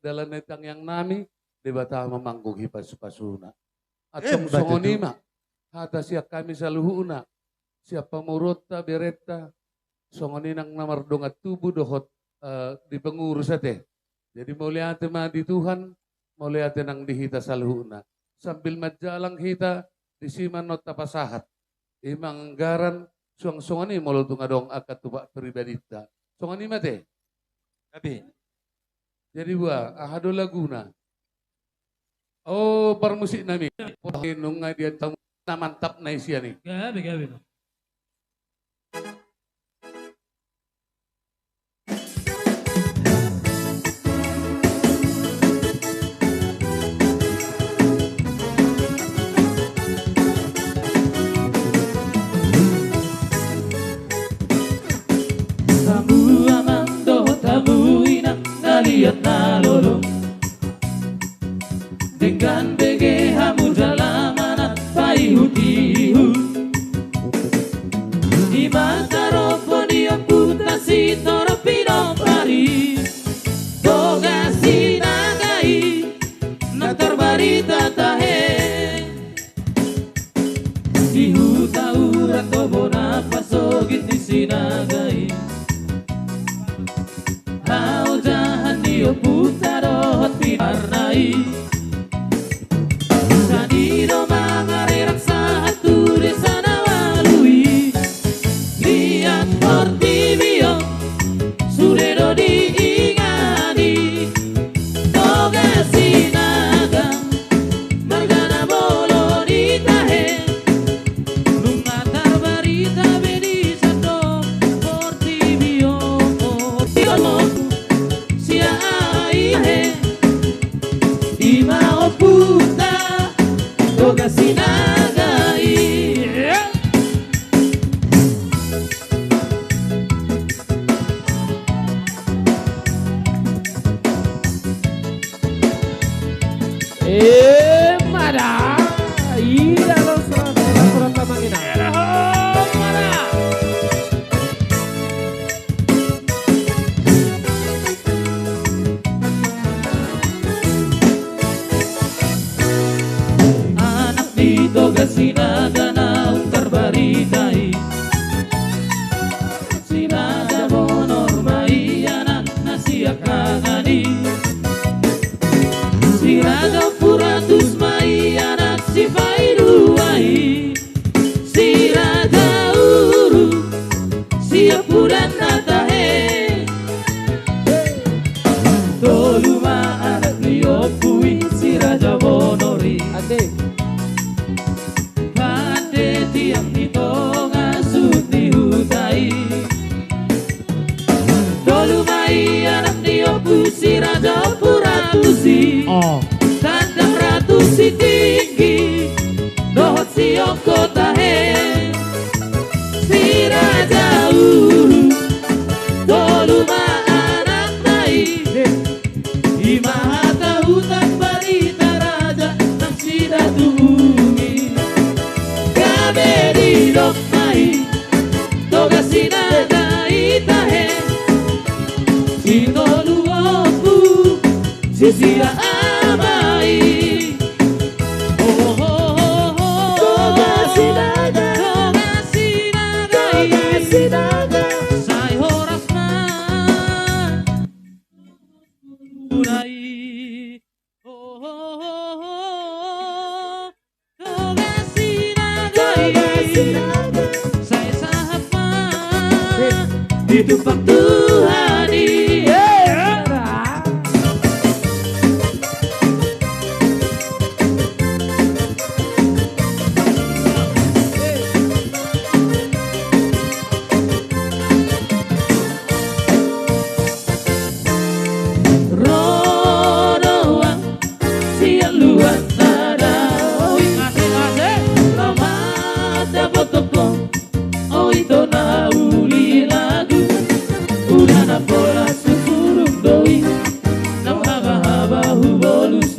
dalam netang yang nami di bata memanggung hipas-pasuna. Betul. Atong songonima hata siap kami saluhuna siap pamurota bereta songoninang namardongat tubuh dohot di pengurus ate. Jadi mulia ate di Tuhan, mulia ate nang dihita saluhuna. Sambil majalang hita di siman not tapasahat. Imang garan suang-songoni molol tungadong akat tubak pribadita. Songoni mate. Tapi Jadi buah ahado laguna. Oh permusik nami. Nung nga dia tamu na mantap na isya ni. Gabi. Tamu amando, tamu inang naliat na lolo. Dengan bege hamu dalam anak paihu-tihu di mataropo di amputasi toro pinompari toga sinagai natar barita tahe di huta urat tobo napasogit di sinagai hau jahan di oputarohot pinarnai Saniro mangarerak satu desa nawalui lihat portivio sudedo diingani toga sinaga margana bolo ditahe lumatar barita bedi satu portivio tiolo sia aihe ima oputa toga sinagai mada ida lo surat tamangina mada anak di toga sinaga na ungkar baritai sinaga monormai anak nasiak kangani siraga puratus mai anak sifai duai siraga uru siap puran natahe toluma anak liopui siraga bonori pande tiang di tonga suti hutai tolumai anak liopu siraga puratusi tandang ratu si tinggi dohot si ongko tahe si raja uru toluma anak nai imahata hutan barita raja nang sida tumungi gabe di dok nai toga sinaga itahe si tolu opu sisia amai toga sinaga sai horas na urai toga sinaga sai sahab ma ditumpang Tuhani bola susurung doi, nang haba-haba hu bolus